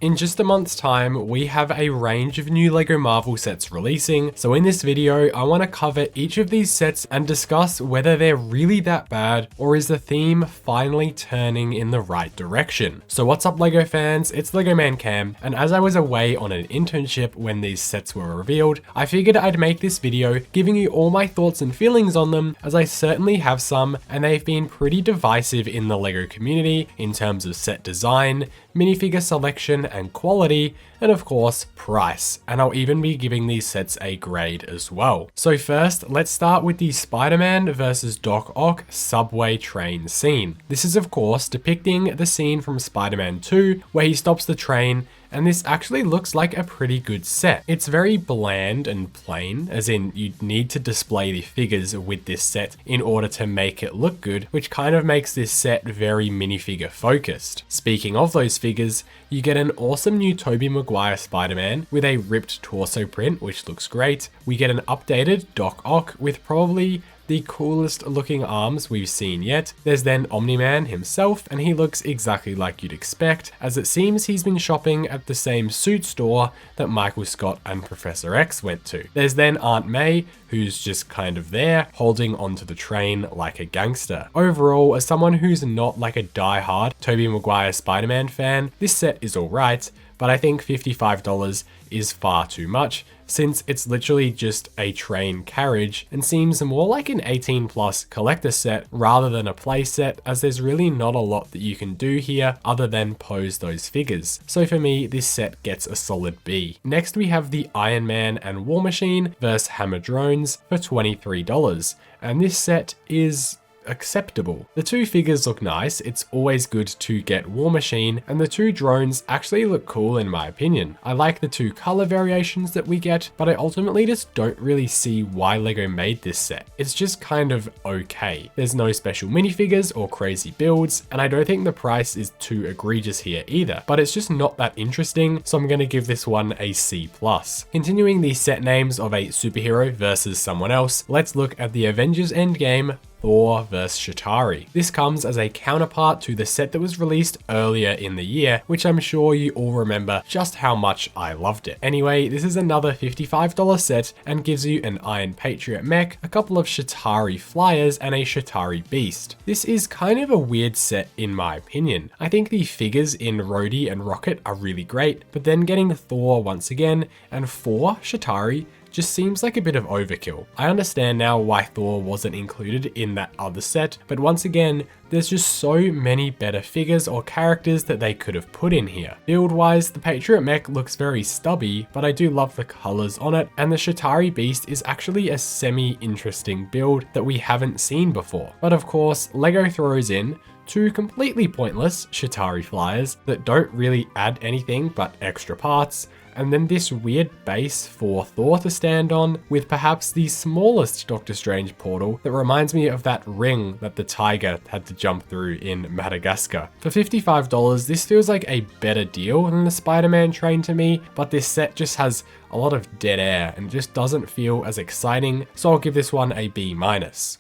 In just a month's time, we have a range of new LEGO Marvel sets releasing, so in this video, I want to cover each of these sets and discuss whether they're really that bad, or is the theme finally turning in the right direction. So what's up LEGO fans, it's LEGO Man Cam, and as I was away on an internship when these sets were revealed, I figured I'd make this video giving you all my thoughts and feelings on them, as I certainly have some, and they've been pretty divisive in the LEGO community in terms of set design, minifigure selection and quality, and of course price, and I'll even be giving these sets a grade as well. So first, let's start with the Spider-Man vs Doc Ock subway train scene. This is of course depicting the scene from Spider-Man 2 where he stops the train, and this actually looks like a pretty good set. It's very bland and plain, as in you need to display the figures with this set in order to make it look good, which kind of makes this set very minifigure focused. Speaking of those figures, you get an awesome new Tobey Maguire Spider-Man with a ripped torso print, which looks great. We get an updated Doc Ock with probably the coolest looking arms we've seen yet. There's then Omni-Man himself, and he looks exactly like you'd expect, as it seems he's been shopping at the same suit store that Michael Scott and Professor X went to. There's then Aunt May, who's just kind of there, holding onto the train like a gangster. Overall, as someone who's not like a die-hard Tobey Maguire Spider-Man fan, this set is alright, but I think $55 is far too much, since it's literally just a train carriage and seems more like an 18+ collector set rather than a play set, as there's really not a lot that you can do here other than pose those figures. So for me, this set gets a solid B. Next we have the Iron Man and War Machine vs Hammer Drones for $23, and this set is acceptable. The two figures look nice, it's always good to get War Machine, and the two drones actually look cool in my opinion. I like the two color variations that we get, but I ultimately just don't really see why LEGO made this set. It's just kind of okay. There's no special minifigures or crazy builds, and I don't think the price is too egregious here either, but it's just not that interesting, so I'm gonna give this one a C+. Continuing the set names of a superhero versus someone else, let's look at the Avengers Endgame Thor vs Chitauri. This comes as a counterpart to the set that was released earlier in the year, which I'm sure you all remember just how much I loved it. Anyway, this is another $55 set and gives you an Iron Patriot mech, a couple of Chitauri flyers, and a Chitauri beast. This is kind of a weird set in my opinion. I think the figures in Rhodey and Rocket are really great, but then getting Thor once again and 4 Chitauri just seems like a bit of overkill. I understand now why Thor wasn't included in that other set, but once again, there's just so many better figures or characters that they could have put in here. Build wise, the Patriot mech looks very stubby, but I do love the colors on it, and the Chitauri beast is actually a semi-interesting build that we haven't seen before. But of course, LEGO throws in two completely pointless Chitauri flyers that don't really add anything but extra parts, and then this weird base for Thor to stand on, with perhaps the smallest Doctor Strange portal that reminds me of that ring that the tiger had to jump through in Madagascar. For $55, this feels like a better deal than the Spider-Man train to me, but this set just has a lot of dead air and just doesn't feel as exciting, so I'll give this one a B-.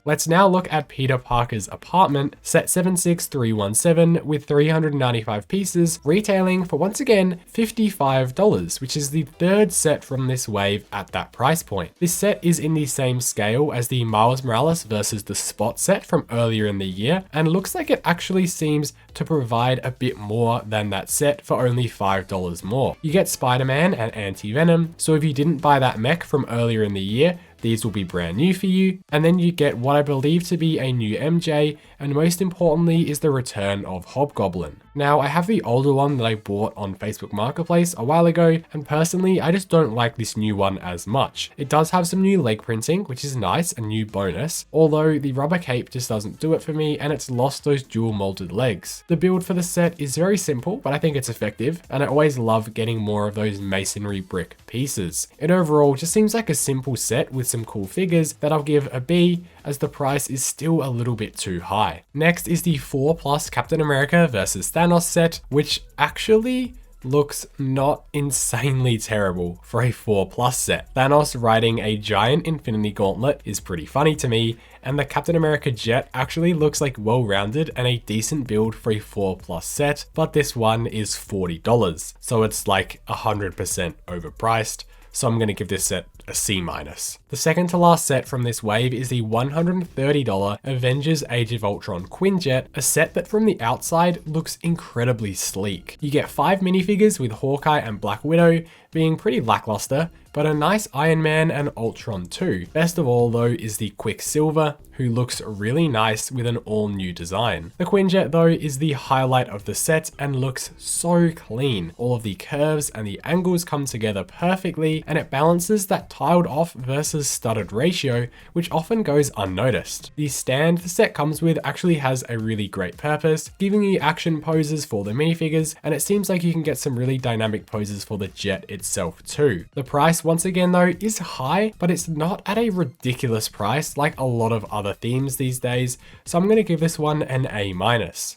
Let's now look at Peter Parker's apartment, set 76317 with 395 pieces, retailing for once again $55, which is the third set from this wave at that price point. This set is in the same scale as the Miles Morales versus the Spot set from earlier in the year, and looks like it actually seems to provide a bit more than that set for only $5 more. You get Spider-Man and Anti-Venom, so if you didn't buy that mech from earlier in the year, these will be brand new for you, and then you get what I believe to be a new MJ, and most importantly is the return of Hobgoblin. Now, I have the older one that I bought on Facebook Marketplace a while ago, and personally, I just don't like this new one as much. It does have some new leg printing, which is nice, a new bonus, although the rubber cape just doesn't do it for me, and it's lost those dual molded legs. The build for the set is very simple, but I think it's effective, and I always love getting more of those masonry brick pieces. It overall just seems like a simple set with some cool figures that I'll give a B, as the price is still a little bit too high. Next is the 4+ Captain America vs Thanos set, which actually looks not insanely terrible for a 4+ set. Thanos riding a giant Infinity Gauntlet is pretty funny to me, and the Captain America jet actually looks like well-rounded and a decent build for a 4+ set, but this one is $40, so it's like 100% overpriced. So I'm going to give this set a C-. The second to last set from this wave is the $130 Avengers Age of Ultron Quinjet, a set that from the outside looks incredibly sleek. You get 5 minifigures with Hawkeye and Black Widow being pretty lackluster, but a nice Iron Man and Ultron too. Best of all though is the Quicksilver, who looks really nice with an all new design. The Quinjet though is the highlight of the set and looks so clean. All of the curves and the angles come together perfectly, and it balances that tiled off versus studded ratio, which often goes unnoticed. The stand the set comes with actually has a really great purpose, giving you action poses for the minifigures, and it seems like you can get some really dynamic poses for the jet itself too. The price once again though is high, but it's not at a ridiculous price like a lot of other themes these days, so I'm going to give this one an A-.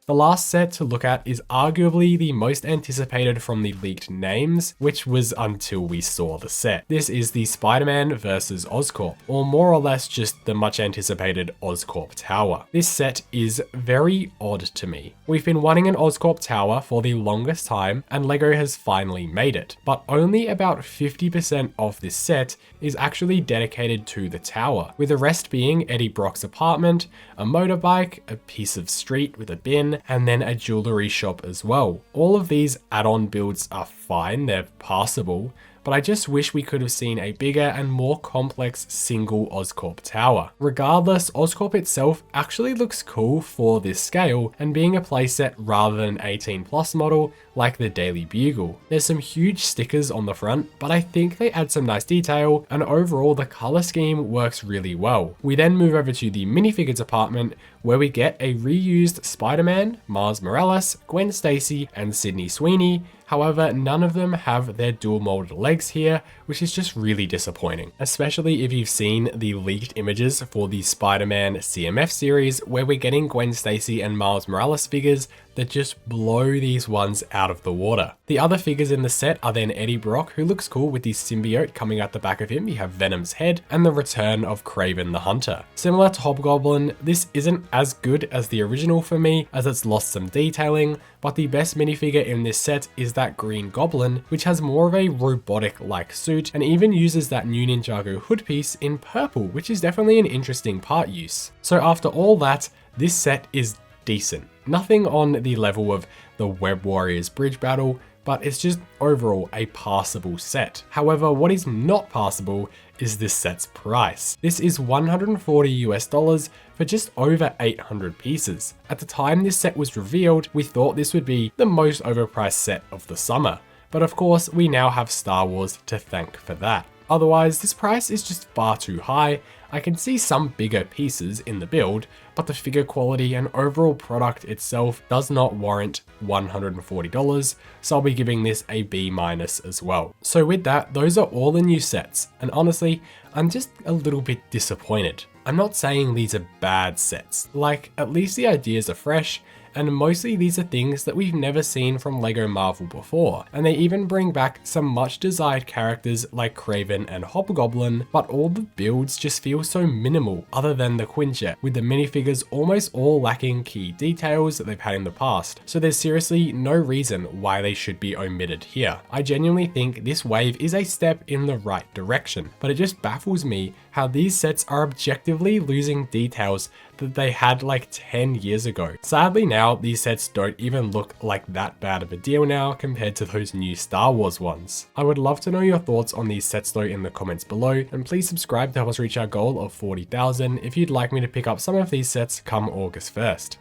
The last set to look at is arguably the most anticipated from the leaked names, which was until we saw the set. This is the SpiderMan versus Oscorp, or more or less just the much anticipated Oscorp Tower. This set is very odd to me. We've been wanting an Oscorp Tower for the longest time, and LEGO has finally made it, but only about 50% of this set is actually dedicated to the tower, with the rest being Eddie Brock's apartment, a motorbike, a piece of street with a bin, and then a jewelry shop as well. All of these add-on builds are fine, they're passable, but I just wish we could have seen a bigger and more complex single Oscorp tower. Regardless, Oscorp itself actually looks cool for this scale and being a playset rather than an 18+ model like the Daily Bugle. There's some huge stickers on the front, but I think they add some nice detail, and overall the color scheme works really well. We then move over to the minifigure department, where we get a reused Spider-Man, Miles Morales, Gwen Stacy, and Sydney Sweeney. However, none of them have their dual molded legs here, which is just really disappointing, especially if you've seen the leaked images for the Spider-Man CMF series, where we're getting Gwen Stacy and Miles Morales figures that just blow these ones out of the water. The other figures in the set are then Eddie Brock, who looks cool with the symbiote coming out the back of him. You have Venom's head and the return of Kraven the Hunter. Similar to Hobgoblin, this isn't as good as the original for me, as it's lost some detailing, but the best minifigure in this set is that Green Goblin, which has more of a robotic-like suit and even uses that new Ninjago hood piece in purple, which is definitely an interesting part use. So after all that, this set is decent. Nothing on the level of the Web Warriors bridge battle, but it's just overall a passable set. However, what is not passable is this set's price. This is $140 for just over 800 pieces. At the time this set was revealed, we thought this would be the most overpriced set of the summer. But of course, we now have Star Wars to thank for that. Otherwise, this price is just far too high. I can see some bigger pieces in the build, but the figure quality and overall product itself does not warrant $140, so I'll be giving this a B- as well. So with that, those are all the new sets, and honestly, I'm just a little bit disappointed. I'm not saying these are bad sets, like at least the ideas are fresh, and mostly these are things that we've never seen from LEGO Marvel before, and they even bring back some much desired characters like Kraven and Hobgoblin, but all the builds just feel so minimal other than the Quinjet, with the minifigures almost all lacking key details that they've had in the past, so there's seriously no reason why they should be omitted here. I genuinely think this wave is a step in the right direction, but it just baffles me how these sets are objectively losing details that they had like 10 years ago. Sadly now, these sets don't even look like that bad of a deal now compared to those new Star Wars ones. I would love to know your thoughts on these sets though in the comments below, and please subscribe to help us reach our goal of 40,000 if you'd like me to pick up some of these sets come August 1st.